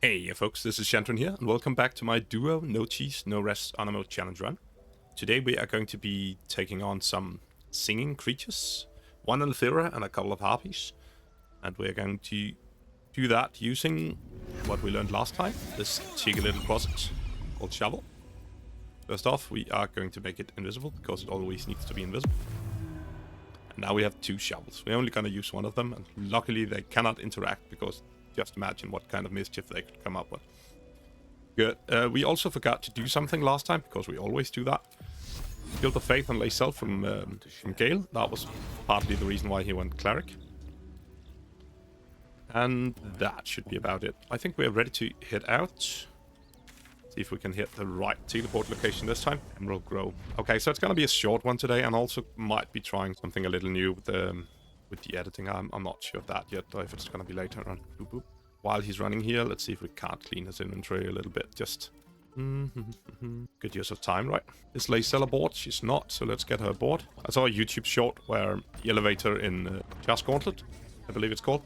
Hey folks, this is Shantron here, and welcome back to my duo No Cheese, No Rest Honor Mode challenge run. Today we are going to be taking on some singing creatures, one Alfira and a couple of Harpies, and we're going to do that using what we learned last time, this cheeky little process called Shovel. First off, we are going to make it invisible, because it always needs to be invisible. And now we have two shovels. We're only going to use one of them, and luckily they cannot interact, because just imagine what kind of mischief they could come up with. Good. We also forgot to do something last time, because we always do that. Build the Faith and Lae'zel from Gale. That was partly the reason why he went Cleric. And that should be about it. I think we're ready to head out. See if we can hit the right teleport location this time. Emerald Grove. Okay, so it's going to be a short one today, and also might be trying something a little new with the editing. I'm not sure of that yet, though, if it's going to be later on. Boop, boop. While he's running here, let's see if we can't clean his inventory a little bit. Just good use of time, right? Is Lae'zel aboard? She's not, so let's get her aboard. I saw a YouTube short where the elevator in Just Gauntlet, I believe it's called,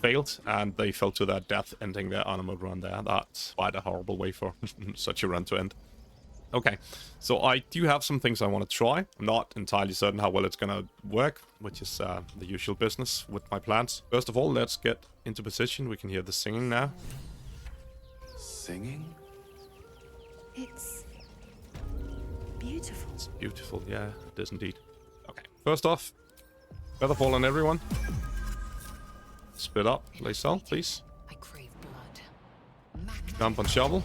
failed, and they fell to their death, ending their honor mode run there. That's quite a horrible way for such a run to end. Okay, so I do have some things I want to try. I'm not entirely certain how well it's going to work, which is the usual business with my plans. First of all, let's get into position. We can hear the singing now. Singing? It's beautiful. It's beautiful, yeah, it is indeed. Okay, first off, featherfall on everyone. Split up, Lae'zel, please. I crave blood. Jump on Shovel.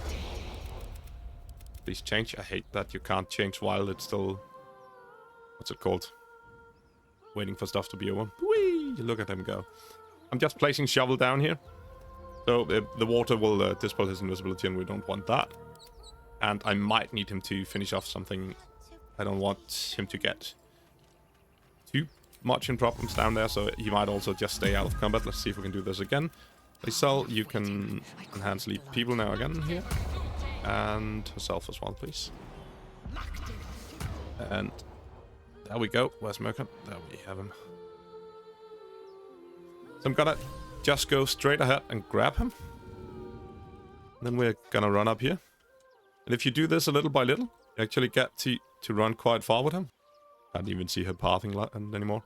Please change. I hate that you can't change while it's still... What's it called? Waiting for stuff to be over. Whee! Look at him go. I'm just placing Shovel down here. So the water will dispel his invisibility, and we don't want that. And I might need him to finish off something. I don't want him to get too much in problems down there, so he might also just stay out of combat. Let's see if we can do this again. Lae'zel, you can enhance lead people now again here. And herself as well, please. And there we go. Where's Mirkon? There we have him. So I'm gonna just go straight ahead and grab him. Then we're gonna run up here. And if you do this a little by little, you actually get to run quite far with him. Can't even see her pathing anymore.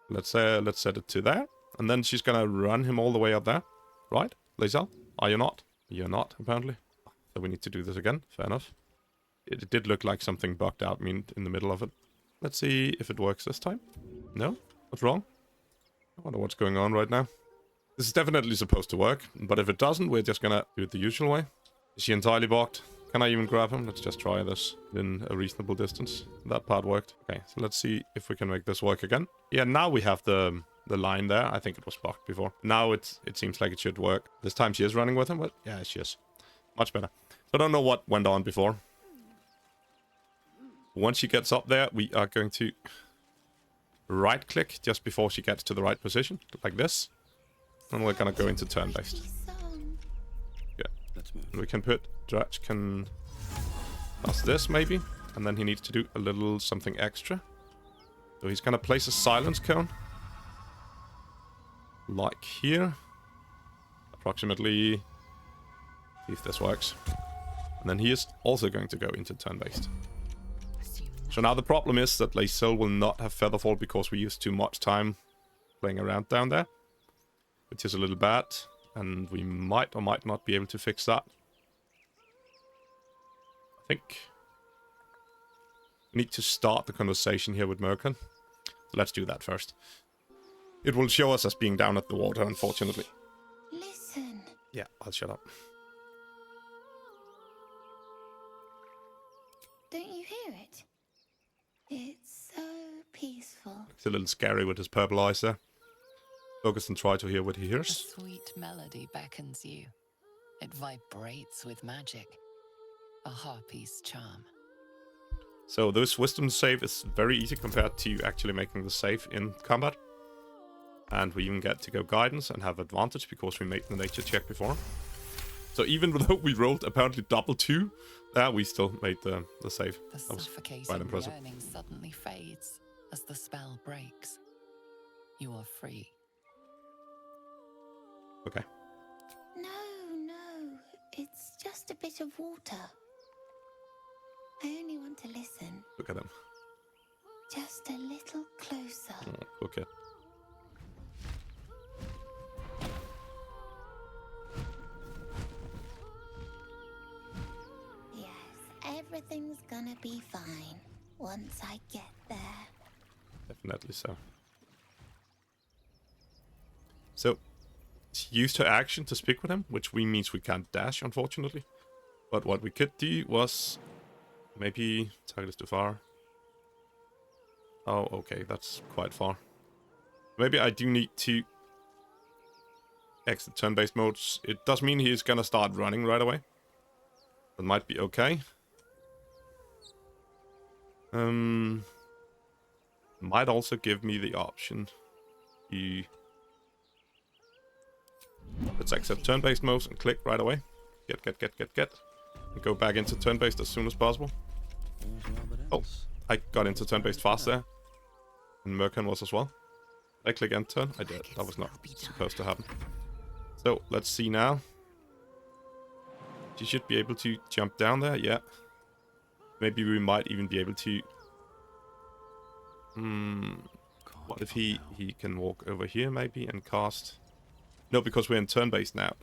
Let's set it to there. And then she's gonna run him all the way up there. Right? Lae'zel? Are you not? You're not, apparently. So we need to do this again. Fair enough. It did look like something bugged out in the middle of it. Let's see if it works this time. No? What's wrong? I wonder what's going on right now. This is definitely supposed to work, but if it doesn't, we're just gonna do it the usual way. Is she entirely blocked? Can I even grab him? Let's just try this in a reasonable distance. That part worked. Okay, so let's see if we can make this work again. Yeah, now we have the line there. I think it was bugged before. Now it seems like it should work. This time she is running with him, but yeah, she is. Much better. So I don't know what went on before. Once she gets up there, we are going to right click just before she gets to the right position, like this. And we're going to go into turn-based. Good. And we can put Dratch can does this maybe, and then he needs to do a little something extra. So he's going to place a silence cone. Like here. Approximately. See if this works. And then he is also going to go into turn-based. So now the problem is that Lae'zel will not have Featherfall because we used too much time playing around down there. Which is a little bad. And we might or might not be able to fix that. I think we need to start the conversation here with Mirkon. So let's do that first. It will show us as being down at the water, unfortunately. Listen. Yeah, I'll shut up. Don't you hear it? It's so peaceful. It's a little scary with his purple eyes there. Focus and try to hear what he A hears. sweet melody beckons you. It vibrates with magic. A harpy's charm. So this wisdom save is very easy compared to actually making the save in combat. And we even get to go guidance and have advantage because we made the nature check before. So even though we rolled apparently double 2, we still made the save. The That was suffocating quite impressive. yearning suddenly fades as the spell breaks. You are free. Okay. No, no. just a bit of water. I only want to listen. Look at him. Just a little closer. Oh, okay. Yes, everything's gonna be fine once I get there. Definitely so. So, it's used her action to speak with him, which means we can't dash, unfortunately. But what we could do was maybe target is too far. Oh, okay, that's quite far. Maybe I do need to exit turn-based modes. It does mean he's gonna start running right away. That might be okay. Might also give me the option to... Let's exit turn-based modes and click right away. Get. And go back into turn-based as soon as possible. Oh, I got into turn-based fast there. And Mirkon was as well. Did I click end turn? I did. That was not supposed to happen. So, let's see now. She should be able to jump down there, yeah. Maybe we might even be able to... what if he can walk over here maybe and cast... No, because we're in turn-based now.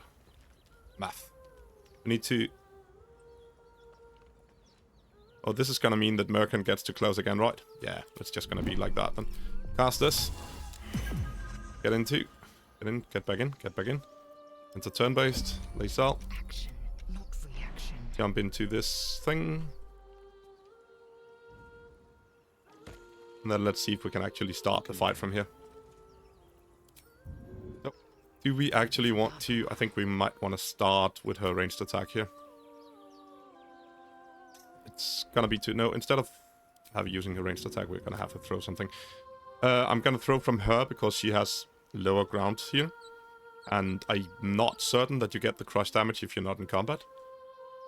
Math. We need to... Oh, this is gonna mean that Mirkon gets too close again, right? Yeah, it's just gonna be like that then. Cast this. Get into. Get in, get back in. Into turn-based. Laysal. Action, not reaction. Jump into this thing. And then let's see if we can actually start the fight from here. Nope. Do we actually want to? I think we might want to start with her ranged attack here. It's gonna be too... No, instead of using her ranged attack, we're gonna have to throw something. I'm gonna throw from her because she has lower ground here. And I'm not certain that you get the crush damage if you're not in combat.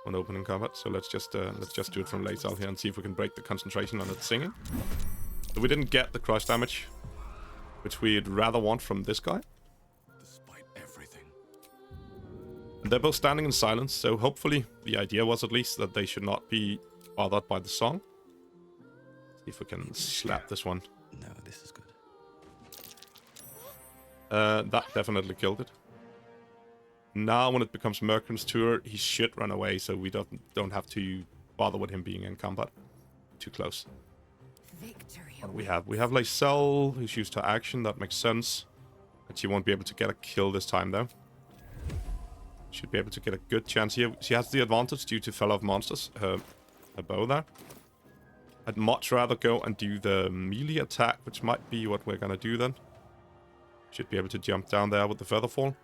On opening combat. So let's just do it from Laysal here and see if we can break the concentration on it singing. So we didn't get the crush damage, which we'd rather want from this guy. Despite everything. And they're both standing in silence, so hopefully the idea was at least that they should not be bothered by the song. See if we can slap this one. No, this is good. That definitely killed it. Now when it becomes Mirkon's turn, he should run away, so we don't have to bother with him being in combat. Too close. Victory. What do we have? We have Laysal, who's used her action. That makes sense. But she won't be able to get a kill this time, though. Should be able to get a good chance here. She has the advantage due to Fell of Monsters, her bow there. I'd much rather go and do the melee attack, which might be what we're gonna do then. Should be able to jump down there with the feather fall.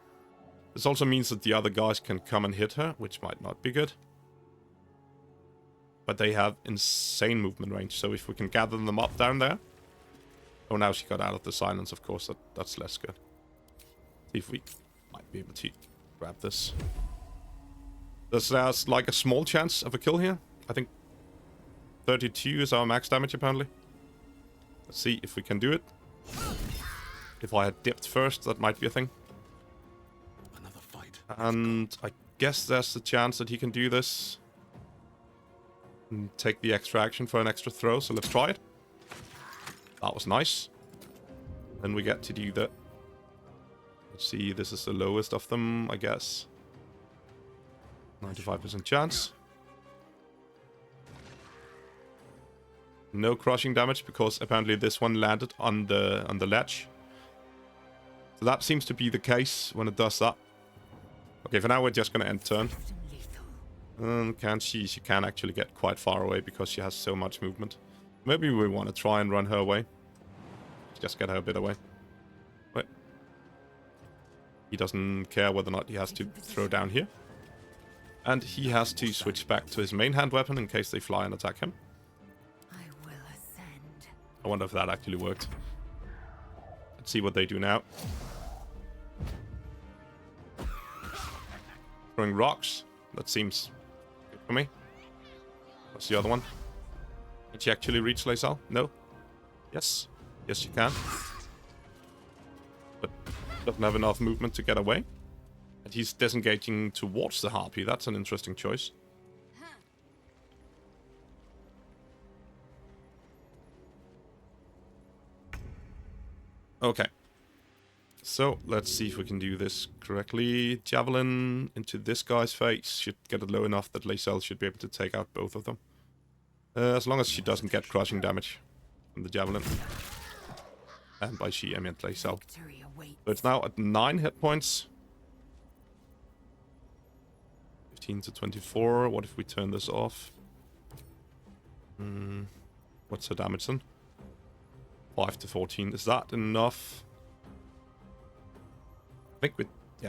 This also means that the other guys can come and hit her, which might not be good. But they have insane movement range, so if we can gather them up down there... Oh, now she got out of the silence, of course, that's less good. See if we might be able to grab this. There's like a small chance of a kill here. I think 32 is our max damage, apparently. Let's see if we can do it. If I had dipped first, that might be a thing. Another fight. And I guess there's a chance that he can do this. And take the extra action for an extra throw, so let's try it. That was nice. Then we get to do the... Let's see, this is the lowest of them, I guess. 95% chance. No crushing damage, because apparently this one landed on the ledge. So that seems to be the case when it does that. Okay, for now we're just gonna end turn. Can she can actually get quite far away because she has so much movement. Maybe we want to try and run her away. Just get her a bit away. Wait. He doesn't care whether or not he has to throw down here. And he has to switch back to his main hand weapon in case they fly and attack him. I will ascend. I wonder if that actually worked. Let's see what they do now. Throwing rocks. That seems good for me. What's the other one? Did she actually reach Laysal? No? Yes. Yes, she can. But doesn't have enough movement to get away. And he's disengaging towards the Harpy. That's an interesting choice. Okay. So, let's see if we can do this correctly. Javelin into this guy's face. Should get it low enough that Lae'zel should be able to take out both of them. As long as she doesn't get crushing damage from the Javelin. And by she, I meant Lae'zel. So it's now at 9 hit points. 15 to 24. What if we turn this off? What's her damage then? 5 to 14. Is that enough? I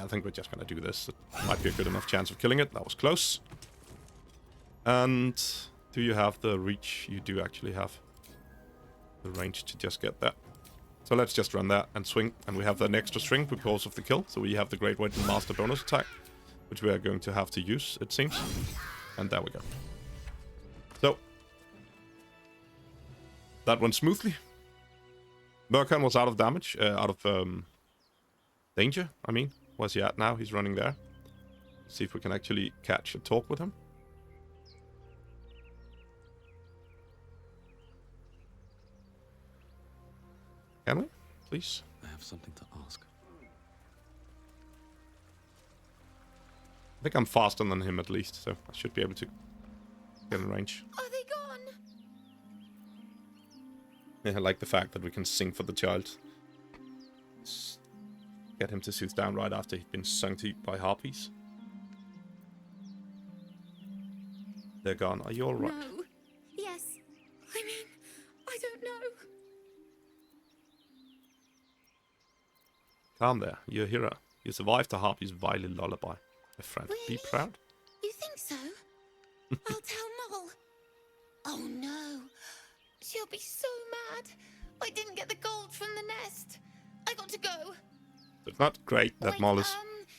think we're just gonna do this. It might be a good enough chance of killing it. That was close. And do you have the reach? You do actually have the range to just get that. So let's just run that and swing. And we have an extra string because of the kill. So we have the Great Weight and Master bonus attack, which we are going to have to use, it seems. And there we go. So that went smoothly. Mirkon was out of damage, out of danger, I mean. Where's he at now? He's running there. Let's see if we can actually catch a talk with him. Can we? Please? I have something to ask. I think I'm faster than him at least, so I should be able to get in range. Are they gone? Yeah, I like the fact that we can sing for the child. Get him to soothe down right after he'd been sung to by Harpies. They're gone. Are you alright? No. Yes. I mean, I don't know. Calm there. You're a hero. You survived the Harpy's vile lullaby. My friend, Really? be proud. You think so? I'll tell Mol. Oh no. She'll be so mad. I didn't get the gold from the nest. I got to go. It's not great that Wait, Mol is...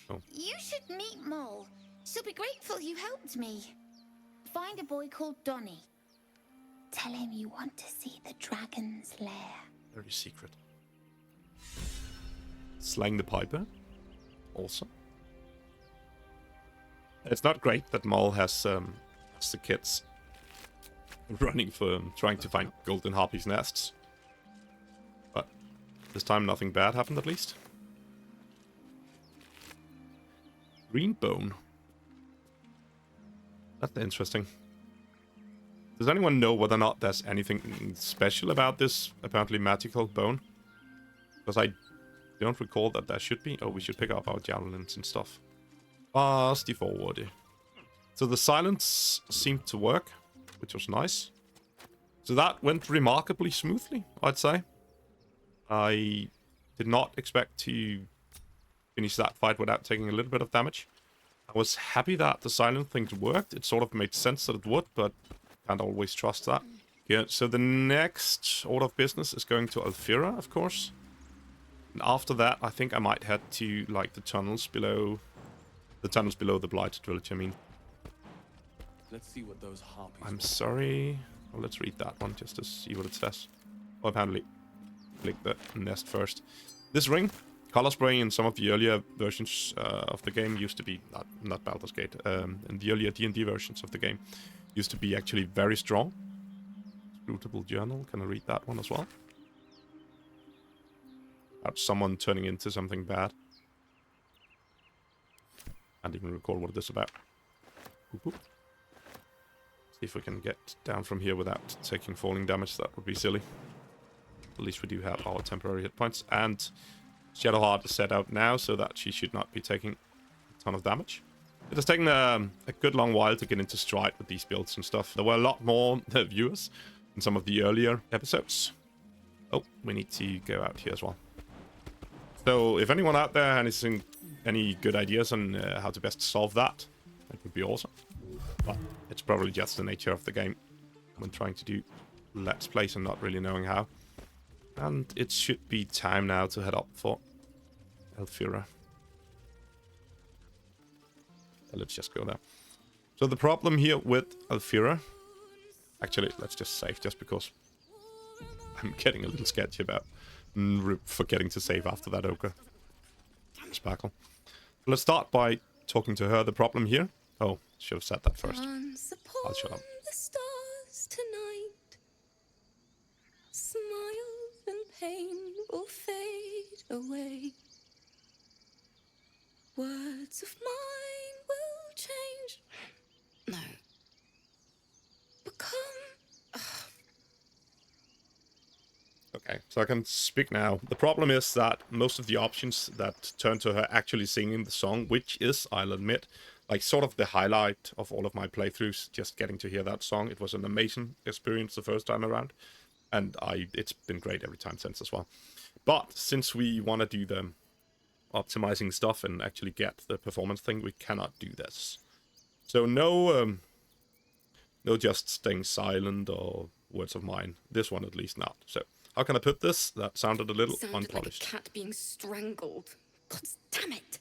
Oh. You should meet Mol. She'll be grateful you helped me. Find a boy called Donny. Tell him you want to see the dragon's lair. Very secret. Slang the Piper. Also. It's not great that Mol has the kids running for trying to find golden harpies nests. But this time nothing bad happened at least. Green bone. That's interesting. Does anyone know whether or not there's anything special about this apparently magical bone? Because I don't recall that there should be. Oh, we should pick up our javelins and stuff. Fasty forward. So the silence seemed to work, which was nice. So that went remarkably smoothly, I'd say. I did not expect to finish that fight without taking a little bit of damage. I was happy that the silent thing worked. It sort of made sense that it would, but can't always trust that. Yeah, so the next order of business is going to Alfira, of course. And after that, I think I might head to, like, the tunnels below... The tunnels below the Blighted Village, I mean. Let's see what those harpies. I'm sorry. Well, let's read that one just to see what it says. Oh, apparently, click the nest first. This ring, color spray in some of the earlier versions of the game used to be not Baldurs Gate. In the earlier D&D versions of the game, used to be actually very strong. Scrutable journal. Can I read that one as well? About someone turning into something bad. Can't even recall what it is about. Whoop, whoop. See if we can get down from here without taking falling damage. That would be silly. At least we do have our temporary hit points. And Shadowheart is set out now, so that she should not be taking a ton of damage. It has taken a good long while to get into stride with these builds and stuff. There were a lot more viewers in some of the earlier episodes. Oh, we need to go out here as well. So if anyone out there has any good ideas on how to best solve that, that would be awesome. But it's probably just the nature of the game when trying to do Let's Plays and not really knowing how. And it should be time now to head up for Alfira. Let's just go there. So the problem here with Alfira... Actually, let's just save just because I'm getting a little sketchy about forgetting to save after that ogre sparkle. Let's start by talking to her. The problem here. Oh, should have said that first. Dance I'll upon shut up. the stars tonight. Smiles and pain will fade away. Words of mine will change. No. Become. Okay, so I can speak now. The problem is that most of the options that turn to her actually singing the song, which is, I'll admit, like sort of the highlight of all of my playthroughs, just getting to hear that song. It was an amazing experience the first time around, and it's been great every time since as well. But since we want to do the optimizing stuff and actually get the performance thing, we cannot do this. So no just staying silent or words of mine. This one at least not. So how can I put this? That sounded a little unpolished. Like a cat being strangled. God damn it!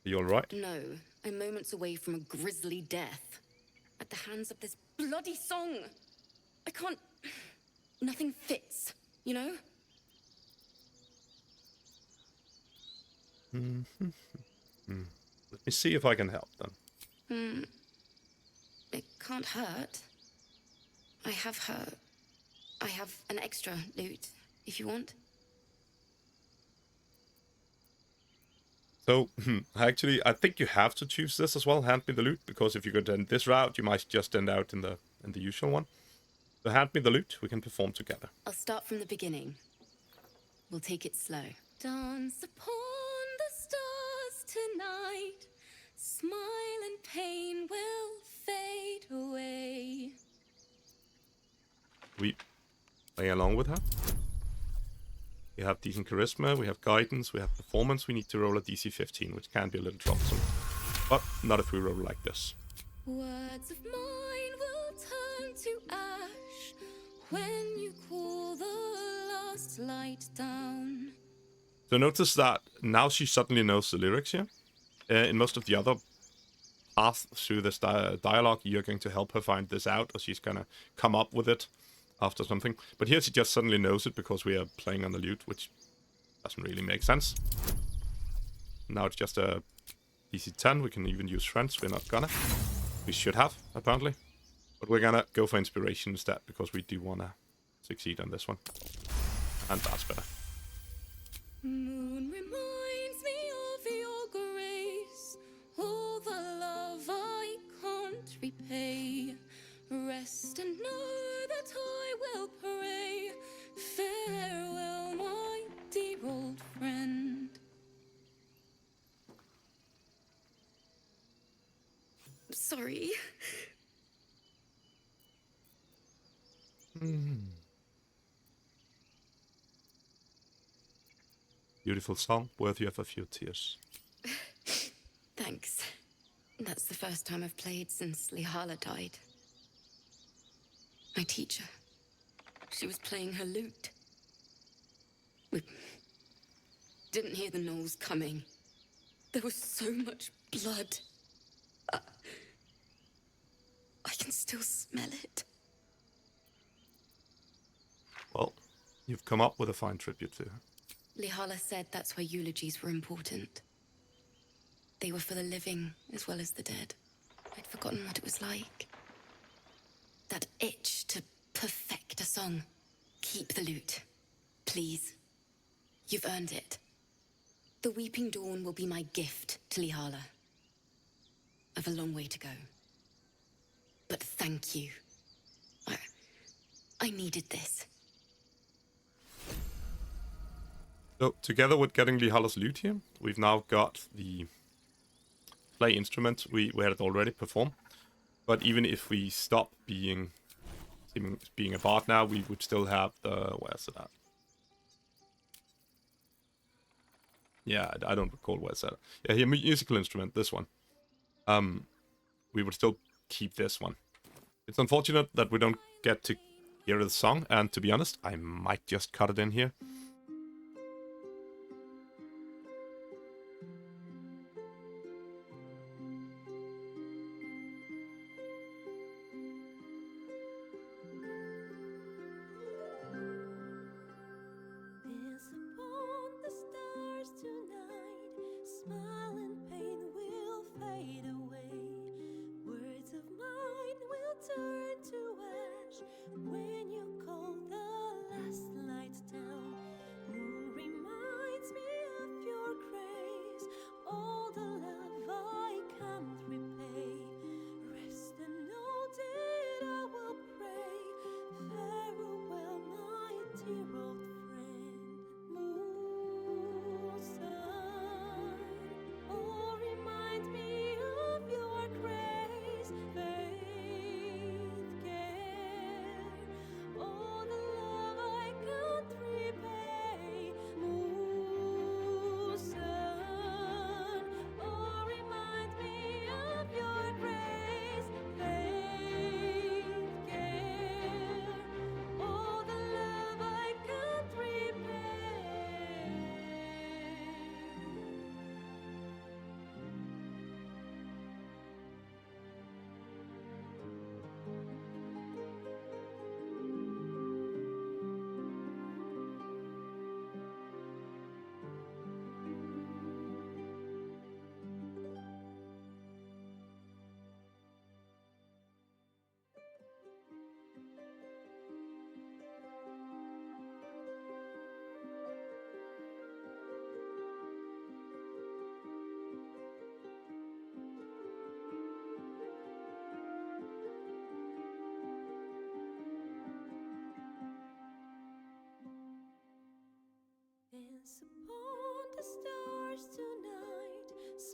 Are you alright? No, I'm moments away from a grisly death. At the hands of this bloody song. I can't... Nothing fits, you know? Let me see if I can help then. It can't hurt. I have an extra loot, if you want. So, actually, I think you have to choose this as well, hand me the loot, because if you go down this route, you might just end out in the usual one. So hand me the loot, we can perform together. I'll start from the beginning. We'll take it slow. Dance upon the stars tonight. Smile and pain will fade away. We play along with her. We have decent charisma, we have guidance, we have performance. We need to roll a DC 15, which can be a little troublesome. But not if we roll like this. Words of mine will turn to ash when you cool the last light down. So notice that now she suddenly knows the lyrics here. In most of the other paths through this dialogue, you're going to help her find this out, or she's gonna come up with it after something. But here she just suddenly knows it because we are playing on the lute, which doesn't really make sense. Now it's just a DC 10. We can even use friends. We're not gonna. We should have, apparently. But we're gonna go for inspiration instead, because we do wanna succeed on this one. And that's better. Moon reminds me of your grace, all the love I can't repay. Rest and know that I will pray. Farewell, my dear old friend. Sorry. Beautiful song, worthy of a few tears. Thanks. That's the first time I've played since Lihala died. My teacher. She was playing her lute. We didn't hear the gnolls coming. There was so much blood. I can still smell it. Well, you've come up with a fine tribute to her. Lihala said that's why eulogies were important. They were for the living as well as the dead. I'd forgotten what it was like. That itch to perfect a song. Keep the lute, please. You've earned it. The Weeping Dawn will be my gift to Lihala. I've a long way to go. But thank you. I needed this. So, together with getting Lihala's lute here, we've now got the play instrument we had it already perform. But even if we stop being a bard now, we would still have the... Where's it at? Yeah, I don't recall where's that. Yeah, here, musical instrument, this one. We would still keep this one. It's unfortunate that we don't get to hear the song, and to be honest, I might just cut it in here.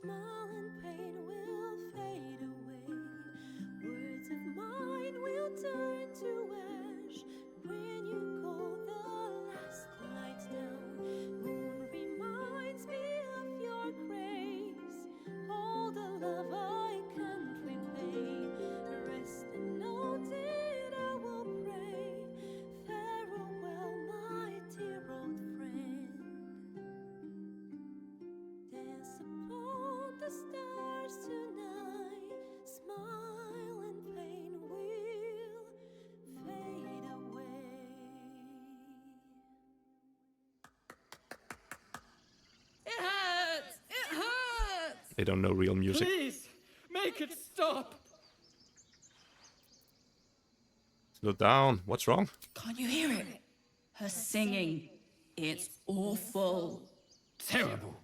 Smile and pain will fade away. Words of mine will turn to ash when you call the last lights down. Moon reminds me of your grace. All the love I can't repay. Rest and note it, I will pray. Farewell, my dear old friend. Dance upon the stars tonight. Smile and pain will fade away. It hurts! It hurts! They don't know real music. Please, make it stop! Slow down. What's wrong? Can't you hear it? Her singing. It's awful. Terrible.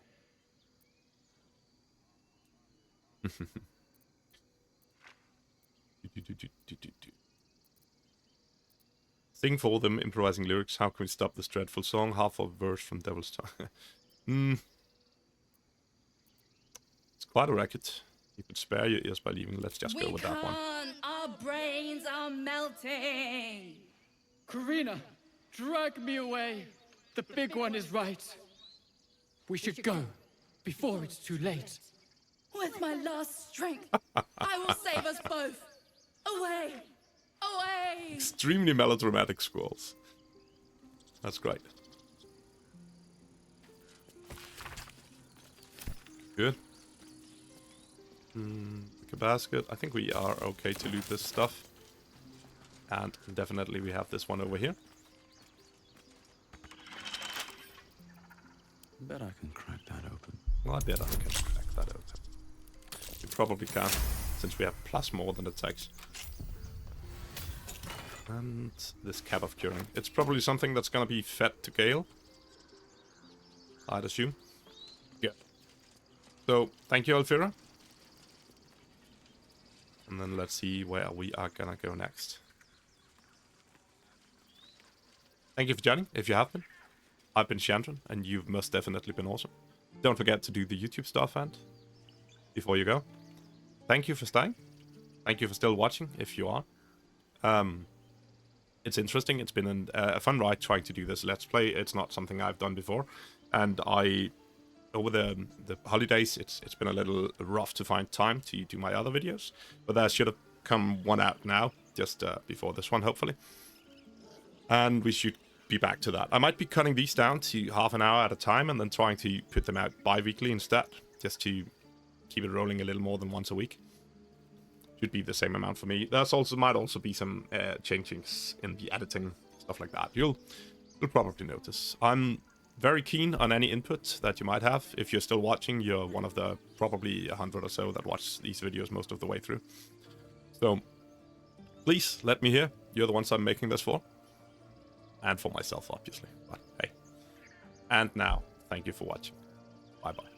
Sing for them, improvising lyrics. How can we stop this dreadful song? Half a verse from Devil's Tongue. It's quite a racket. You could spare your ears by leaving. Let's just go with that one. Our brains are melting. Karina, drag me away. The big one is right. We should go before it's too late. With my last strength, I will save us both. Away! Away! Extremely melodramatic Squirrels. That's great. Good. Pick a basket. I think we are okay to loot this stuff. And definitely we have this one over here. Bet I can crack that open. Well, I bet I can crack that open. We probably can, since we have plus more than it takes. And this cap of curing. It's probably something that's gonna be fed to Gale, I'd assume. Yeah. So, thank you, Alfira. And then let's see where we are gonna go next. Thank you for joining, if you have been. I've been Shandron, and you've most definitely been awesome. Don't forget to do the YouTube stuff, and before you go, thank you for staying. Thank you for still watching, if you are. It's interesting. It's been a fun ride trying to do this Let's Play. It's not something I've done before, and over the holidays, it's been a little rough to find time to do my other videos, but there should have come one out now, just before this one, hopefully. And we should be back to that. I might be cutting these down to half an hour at a time and then trying to put them out bi-weekly instead, just to keep it rolling a little more than once a week. Should be the same amount for me. There's also might also be some changings in the editing, stuff like that. You'll probably notice. I'm very keen on any input that you might have. If you're still watching, you're one of the probably 100 or so that watch these videos most of the way through. So please let me hear. You're the ones I'm making this for. And for myself, obviously. But hey. And now, thank you for watching. Bye-bye.